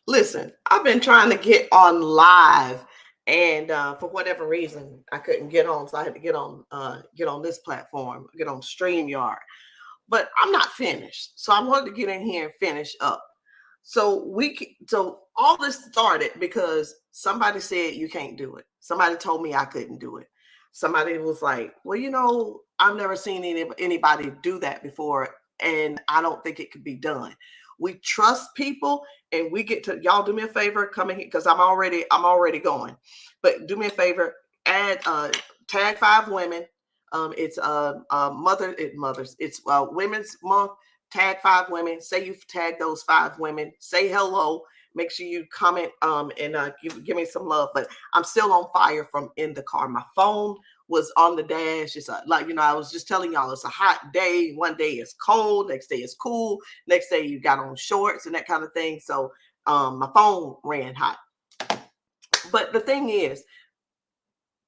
Listen, I've been trying to get on live, and for whatever reason, I couldn't get on, so I had to get on this platform, get on StreamYard. But I'm not finished, so I wanted to get in here and finish up. So all this started because somebody said you can't do it. Somebody told me I couldn't do it. Somebody was like, "Well, I've never seen anybody do that before, and I don't think it could be done." We trust people, and we get to y'all. Do me a favor, come in here because I'm already going. But do me a favor, add tag 5 women. It's mothers. It's Women's Month. Tag 5 women. Say you've tagged those 5 women. Say hello. Make sure you comment and give me some love. But I'm still on fire from in the car. My phone was on the dash. It's I was just telling y'all, it's a hot day. One day it's cold. Next day it's cool. Next day you got on shorts and that kind of thing. So my phone ran hot. But the thing is,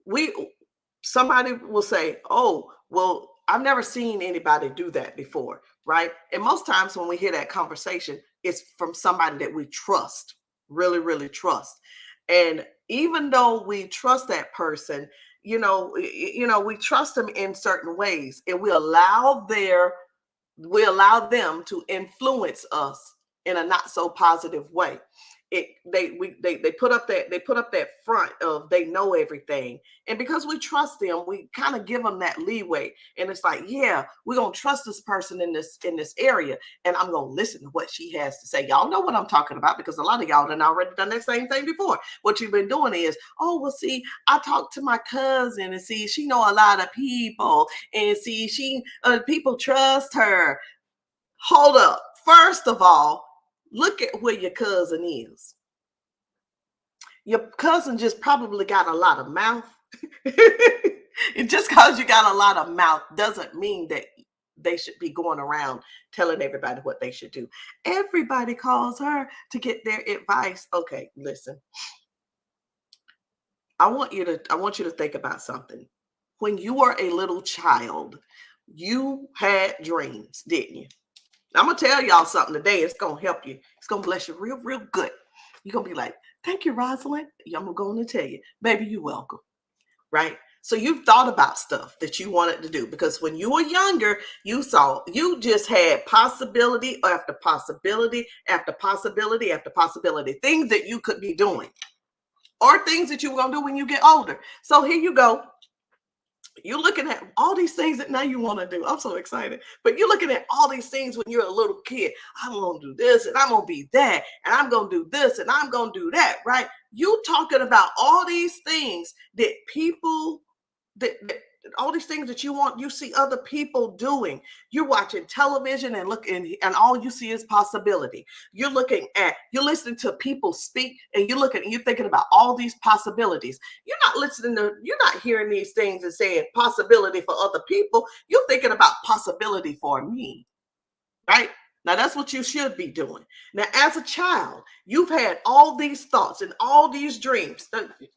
we somebody will say, "Oh, well, I've never seen anybody do that before," right? And most times when we hear that conversation, it's from somebody that we trust, really, really trust. And even though we trust that person, we trust them in certain ways, and we allow them to influence us in a not so positive way. They put up that front of they know everything, and because we trust them, we kind of give them that leeway, and it's like, yeah, we're gonna trust this person in this area, and I'm gonna listen to what she has to say. Y'all know what I'm talking about because a lot of y'all done already done that same thing before. What you've been doing is, oh well, see, I talked to my cousin, and see, she know a lot of people, and see, she people trust her. Hold up. First of all, look at where your cousin is. Your cousin just probably got a lot of mouth. And just because you got a lot of mouth doesn't mean that they should be going around telling everybody what they should do. Everybody calls her to get their advice. Okay, listen. I want you to think about something. When you were a little child, you had dreams, didn't you? I'm gonna tell y'all something today. It's gonna help you. It's gonna bless you real, real good. You're gonna be like, "Thank you, Rosalind." I'm gonna tell you, baby, you're welcome. Right? So you've thought about stuff that you wanted to do because when you were younger, you just had possibility after possibility after possibility after possibility, things that you could be doing or things that you were gonna do when you get older. So here you go. You're looking at all these things that now you want to do. I'm so excited. But you're looking at all these things when you're a little kid. I'm going to do this and I'm going to be that and I'm going to do this and I'm going to do that, right? You talking about all these things that people that all these things that you see other people doing. You're watching television and and all you see is possibility. You're listening to people speak, and you're thinking about all these possibilities. You're not hearing these things and saying possibility for other people. You're thinking about possibility for me, right? Now that's what you should be doing. Now, as a child, you've had all these thoughts and all these dreams.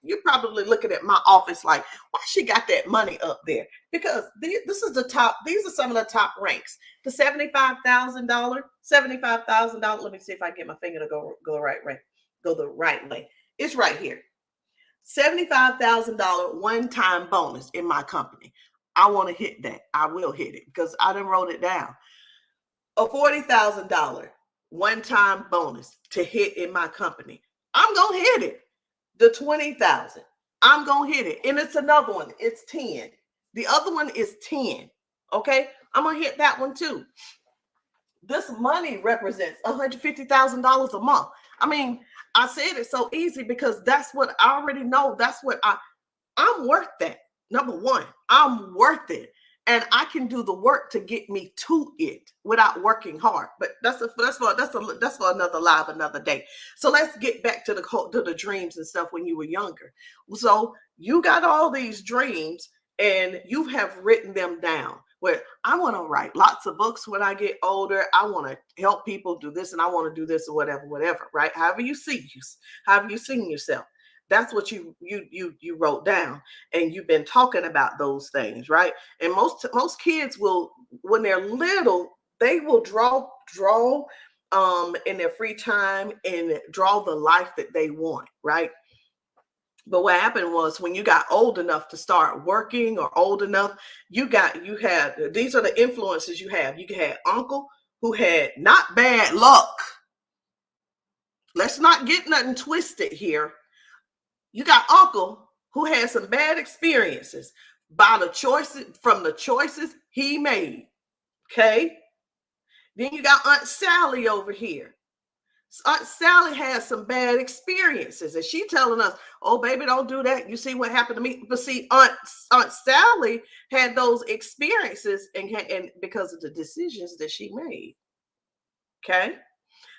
You're probably looking at my office like, why she got that money up there? Because this is the top. These are some of the top ranks. The $75,000, $75,000. Let me see if I get my finger to go the right way. Go the right way. It's right here. $75,000 one-time bonus in my company. I want to hit that. I will hit it because I done wrote it down. A $40,000 one-time bonus to hit in my company. I'm gonna hit it. The 20,000. I'm gonna hit it. And it's another one. It's 10. The other one is 10. Okay? I'm gonna hit that one too. This money represents $150,000 a month. I mean, I said it so easy because that's what I already know. I'm worth that. Number one, I'm worth it. And I can do the work to get me to it without working hard. But that's for another live another day. So let's get back to the dreams and stuff when you were younger. So you got all these dreams and you have written them down. Where I want to write lots of books when I get older. I want to help people do this and I want to do this or whatever, right? However you seen yourself. That's what you wrote down, and you've been talking about those things, right? And most kids will, when they're little, they will draw in their free time and draw the life that they want, right? But what happened was when you got old enough to start working or old enough, you had these are the influences you have. You had uncle who had not bad luck. Let's not get nothing twisted here. You got uncle who had some bad experiences by the choices he made. Okay. Then you got Aunt Sally over here. Aunt Sally has some bad experiences, and she telling us, "Oh, baby, don't do that. You see what happened to me." But see, Aunt Sally had those experiences, and because of the decisions that she made. Okay,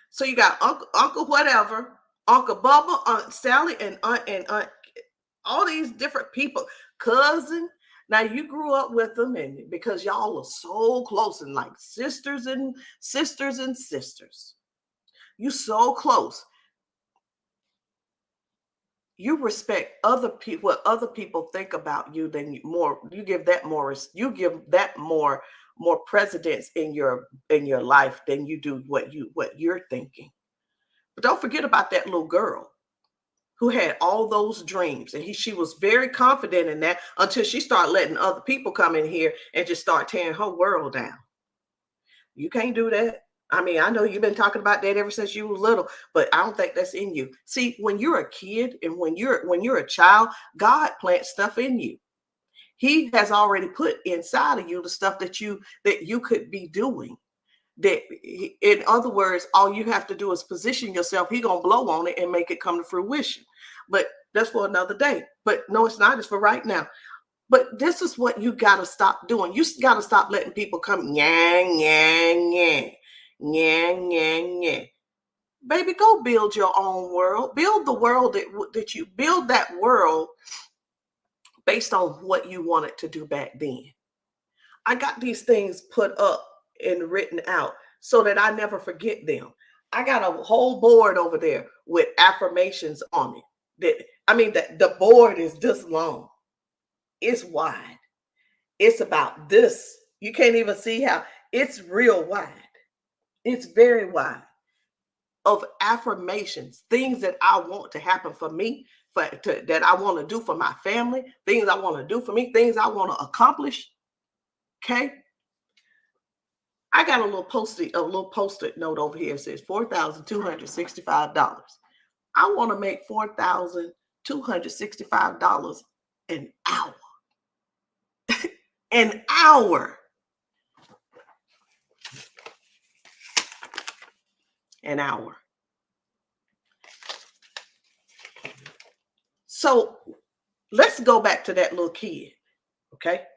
so you got Uncle whatever, Uncle Bubba, Aunt Sally, and Aunt all these different people, cousin. Now you grew up with them, and because y'all are so close and like sisters and sisters and sisters. You so close. You respect other people, what other people think about you, then you give that more precedence in your life than you do what you're thinking. But don't forget about that little girl who had all those dreams, and she was very confident in that until she started letting other people come in here and just start tearing her world down. You can't do that. I mean, I know you've been talking about that ever since you were little, but I don't think that's in you. See, when you're a kid and when you're a child, God plants stuff in you. He has already put inside of you the stuff that you could be doing. That, in other words, all you have to do is position yourself. He gonna blow on it and make it come to fruition. But that's for another day. But no, it's not. It's for right now. But this is what you got to stop doing. You got to stop letting people come, yang, yang, yang, yang, yang, yang. Baby, go build your own world. Build the world that you build that world based on what you wanted to do back then. I got these things put up and written out so that I never forget them. I got a whole board over there with affirmations on it. The board is this long. It's wide. It's about this. You can't even see how it's real wide. It's very wide of affirmations, things that I want to happen for me, that I want to do for my family, things I want to do for me, things I want to accomplish. Okay. I got a little post-it note over here. It says $4,265. I want to make $4,265 an hour. An hour. An hour. So let's go back to that little kid. Okay.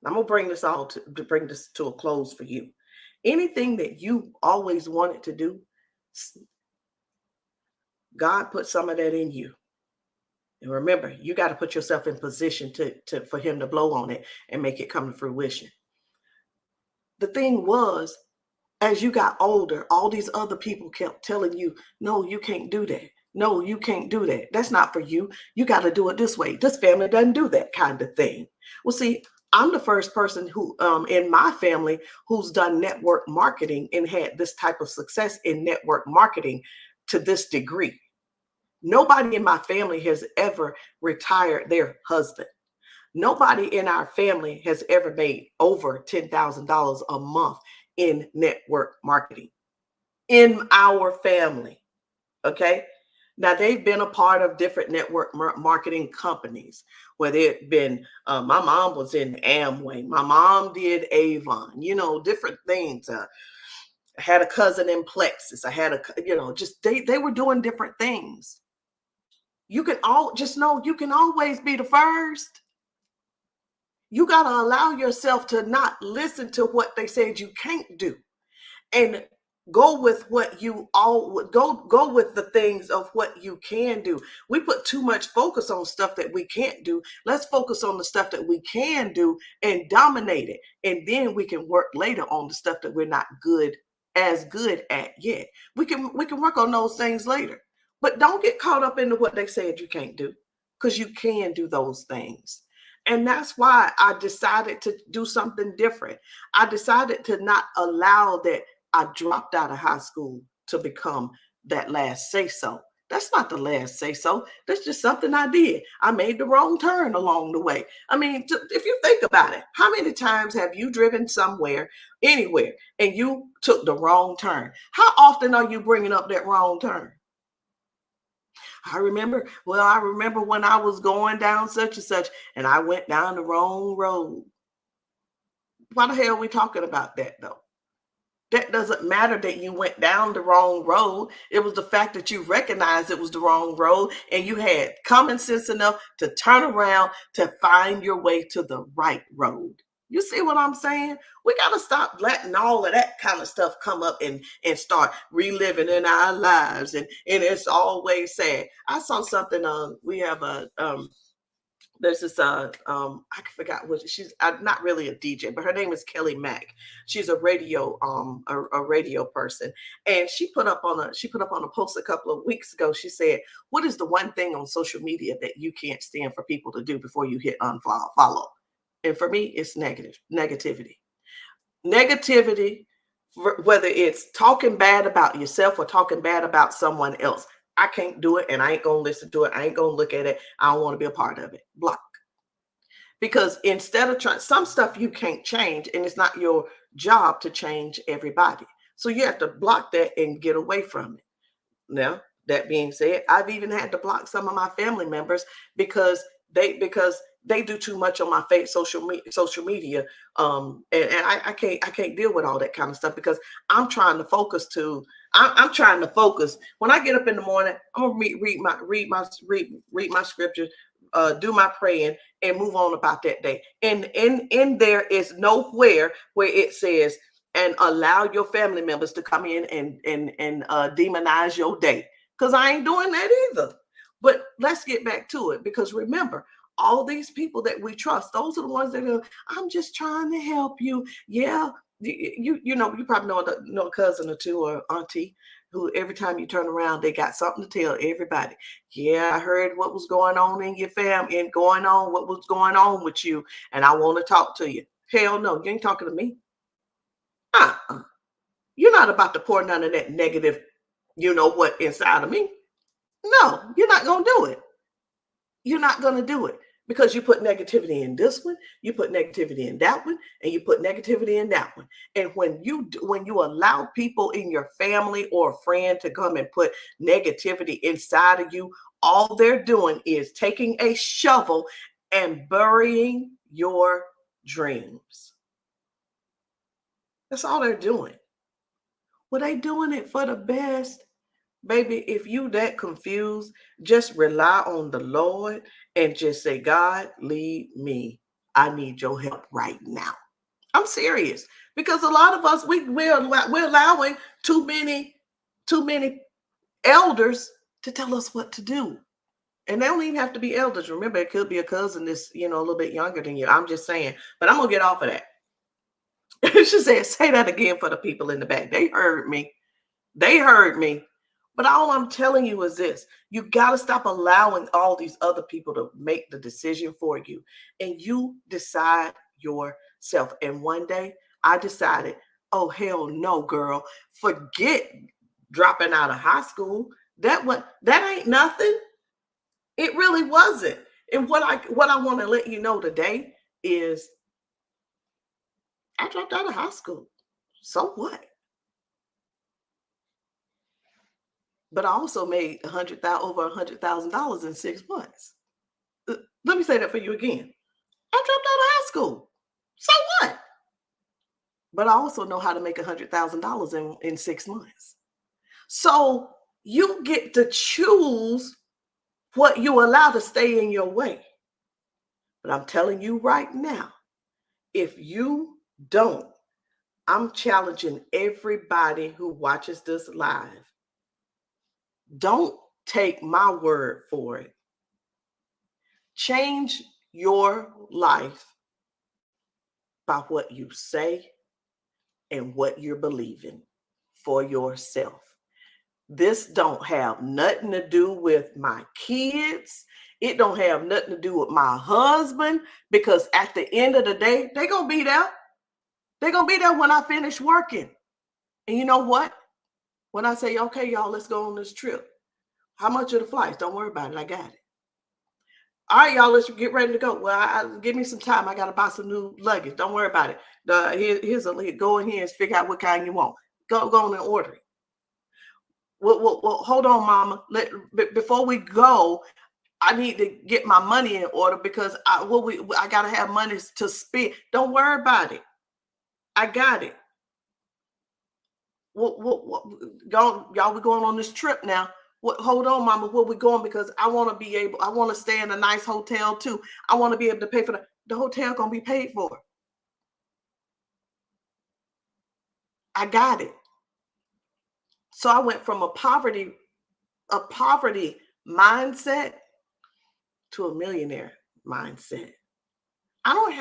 I'm going to bring this to a close for you. Anything that you always wanted to do, God put some of that in you. And remember, you got to put yourself in position for him to blow on it and make it come to fruition. The thing was, as you got older, all these other people kept telling you, no, you can't do that. No, you can't do that. That's not for you. You got to do it this way. This family doesn't do that kind of thing. Well, see, I'm the first person who, in my family, who's done network marketing and had this type of success in network marketing to this degree. Nobody in my family has ever retired their husband. Nobody in our family has ever made over $10,000 a month in network marketing in our family. Okay. Now, they've been a part of different network marketing companies, where they've been, my mom was in Amway. My mom did Avon, different things. I had a cousin in Plexus. I had they were doing different things. You can just know you can always be the first. You got to allow yourself to not listen to what they said you can't do, and go with what you go with the things of what you can do. We put too much focus on stuff that we can't do. Let's focus on the stuff that we can do and dominate it, and then we can work later on the stuff that we're not good at yet. We can work on those things later, but don't get caught up into what they said you can't do, because you can do those things. And that's why I decided to do something different. I decided to not allow that I dropped out of high school to become that last say so. That's not the last say so. That's just something I did. I made the wrong turn along the way. I mean, if you think about it, how many times have you driven somewhere, anywhere, and you took the wrong turn? How often are you bringing up that wrong turn? I remember when I was going down such and such, and I went down the wrong road. Why the hell are we talking about that though? That doesn't matter that you went down the wrong road. It was the fact that you recognized it was the wrong road and you had common sense enough to turn around to find your way to the right road. You see what I'm saying? We got to stop letting all of that kind of stuff come up and start reliving in our lives. And it's always sad. I saw something on, we have a, there's this I forgot what she's not really a DJ, but her name is Kelly Mack. She's a radio a radio person, and she put up on a post a couple of weeks ago. She said, what is the one thing on social media that you can't stand for people to do before you hit unfollow? And for me, it's negativity. Whether it's talking bad about yourself or talking bad about someone else. I can't do it, and I ain't gonna listen to it. I ain't gonna look at it. I don't want to be a part of it. Block. Because instead of trying, some stuff you can't change, and it's not your job to change everybody. So you have to block that and get away from it. Now, that being said, I've even had to block some of my family members because they do too much on my social media. And I can't deal with all that kind of stuff because I'm trying to focus I'm trying to focus. When I get up in the morning, I'm gonna read my scriptures, do my praying, and move on about that day. And in there is nowhere where it says and allow your family members to come in and demonize your day, because I ain't doing that either. But let's get back to it, because remember, all these people that we trust, those are the ones that are, I'm just trying to help you. Yeah, you know, you probably know a cousin or two or auntie who every time you turn around, they got something to tell everybody. Yeah, I heard what was going on in your family and what was going on with you, and I want to talk to you. Hell no, you ain't talking to me. Uh-uh. You're not about to pour none of that negative, you know what, inside of me. No, you're not going to do it. You're not going to do it because you put negativity in this one, you put negativity in that one, and you put negativity in that one. And when you allow people in your family or a friend to come and put negativity inside of you, all they're doing is taking a shovel and burying your dreams. That's all they're doing. Well, they doing it for the best. Baby, if you that confused, just rely on the Lord and just say, God, lead me. I need your help right now. I'm serious, because a lot of us, we're allowing too many elders to tell us what to do. And they don't even have to be elders. Remember, it could be a cousin that's, a little bit younger than you. I'm just saying, but I'm going to get off of that. She said, say that again for the people in the back. They heard me. They heard me. But all I'm telling you is this: you got to stop allowing all these other people to make the decision for you, and you decide yourself. And one day I decided, oh, hell no, girl, forget dropping out of high school. That ain't nothing. It really wasn't. And what I want to let you know today is I dropped out of high school. So what? But I also made over $100,000 in 6 months. Let me say that for you again. I dropped out of high school. So what? But I also know how to make $100,000 in 6 months. So you get to choose what you allow to stay in your way. But I'm telling you right now, if you don't, I'm challenging everybody who watches this live. Don't take my word for it. Change your life by what you say and what you're believing for yourself. This don't have nothing to do with my kids. It don't have nothing to do with my husband, because at the end of the day, they're going to be there. They're going to be there when I finish working. And you know what? When I say, okay, y'all, let's go on this trip. How much are the flights? Don't worry about it. I got it. All right, y'all, let's get ready to go. Well, give me some time. I got to buy some new luggage. Don't worry about it. Here's a link. Go in here and figure out what kind you want. Go on and order it. Well, hold on, Mama. Before we go, I need to get my money in order because I got to have money to spend. Don't worry about it. I got it. Y'all, we going on this trip now. Hold on, Mama, where we going? Because I want to stay in a nice hotel too. I want to be able to pay for the hotel gonna be paid for. I got it. So I went from a poverty mindset to a millionaire mindset. I don't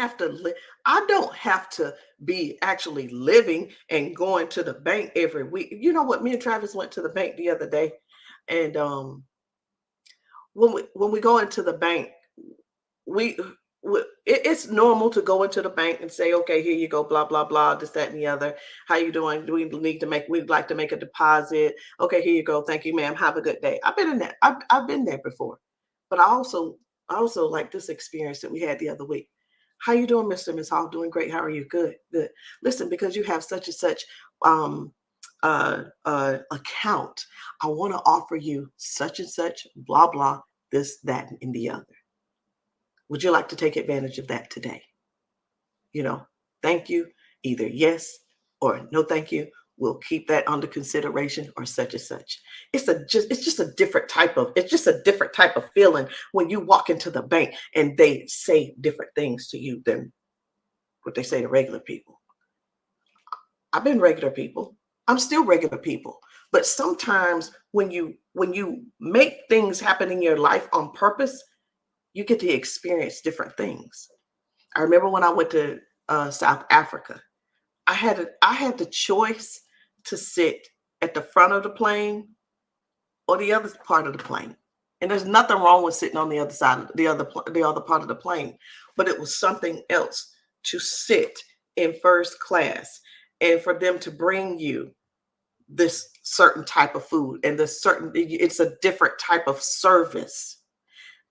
have to be actually living and going to the bank every week. You know what? Me and Travis went to the bank the other day, and when we go into the bank, we it's normal to go into the bank and say, okay, here you go, blah blah blah, this that and the other. How you doing? We'd like to make a deposit. Okay, here you go, thank you, ma'am, have a good day. I've been in that. I've been there before, but I also like this experience that we had the other week. How you doing, Mr. Miss Hall? Doing great. How are you? Good. Listen, because you have such and such um account, I want to offer you such and such, blah blah, this, that, and the other. Would you like to take advantage of that today? Thank you, either yes or no, thank you. We'll keep that under consideration or such and such. It's just a different type of feeling when you walk into the bank and they say different things to you than what they say to regular people. I've been regular people. I'm still regular people. But sometimes when you make things happen in your life on purpose, you get to experience different things. I remember when I went to South Africa, I had the choice to sit at the front of the plane or the other part of the plane. And there's nothing wrong with sitting on the other side of the other part of the plane, but it was something else to sit in first class and for them to bring you this certain type of food and it's a different type of service.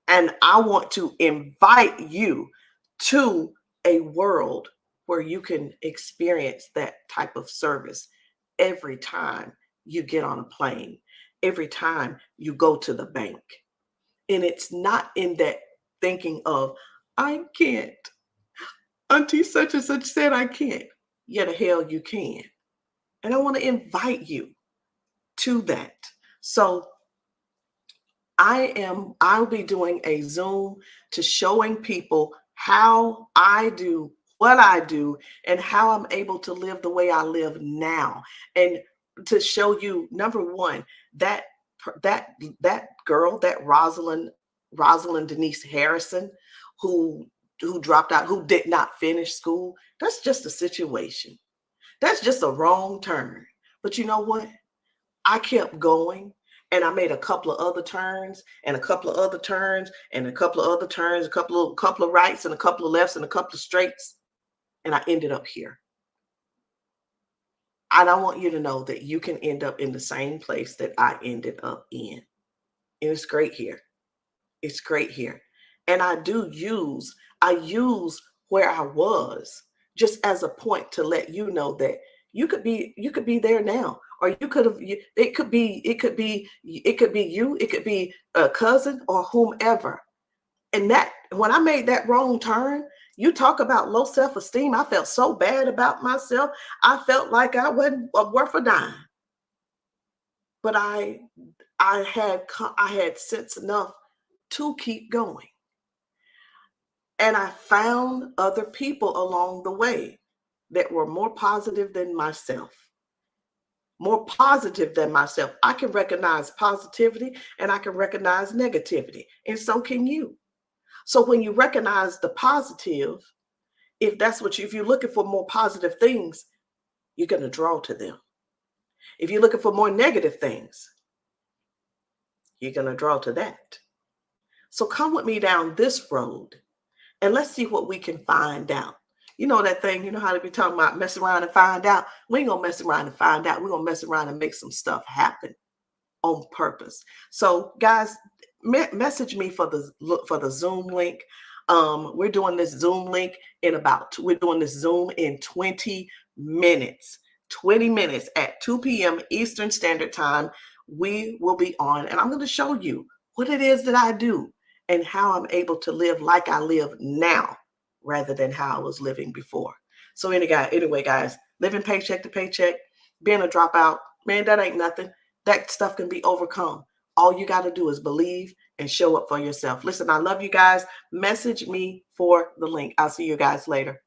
And I want to invite you to a world where you can experience that type of service every time you get on a plane, every time you go to the bank. And it's not in that thinking of, I can't. Auntie such and such said I can't. Yeah, the hell you can. And I want to invite you to that. So I'll be doing a Zoom to showing people how I do what I do and how I'm able to live the way I live now. And to show you, number one, that that girl, that Rosalind Denise Harrison, who dropped out, who did not finish school, that's just a situation. That's just a wrong turn. But you know what? I kept going and I made a couple of other turns and a couple of other turns and a couple of other turns, a couple of rights and a couple of lefts and a couple of straights. And I ended up here. And I want you to know that you can end up in the same place that I ended up in. And it's great here. It's great here. And I use where I was just as a point to let you know that you could be there now, or it could be you, it could be a cousin or whomever. And that when I made that wrong turn, you talk about low self-esteem. I felt so bad about myself. I felt like I wasn't worth a dime. But I had sense enough to keep going. And I found other people along the way that were more positive than myself. More positive than myself. I can recognize positivity and I can recognize negativity. And so can you. So when you recognize the positive, if you're looking for more positive things, you're going to draw to them. If you're looking for more negative things, you're going to draw to that. So come with me down this road and let's see what we can find out. You know that thing, you know how to be talking about mess around and find out. We ain't gonna mess around and find out. We're gonna mess around and make some stuff happen on purpose. So guys, message me for the Zoom link. We're doing this Zoom link we're doing this Zoom in 20 minutes. 20 minutes at 2 p.m. Eastern Standard Time. We will be on, and I'm going to show you what it is that I do and how I'm able to live like I live now rather than how I was living before. So anyway, guys, living paycheck to paycheck, being a dropout, man, that ain't nothing. That stuff can be overcome. All you got to do is believe and show up for yourself. Listen, I love you guys. Message me for the link. I'll see you guys later.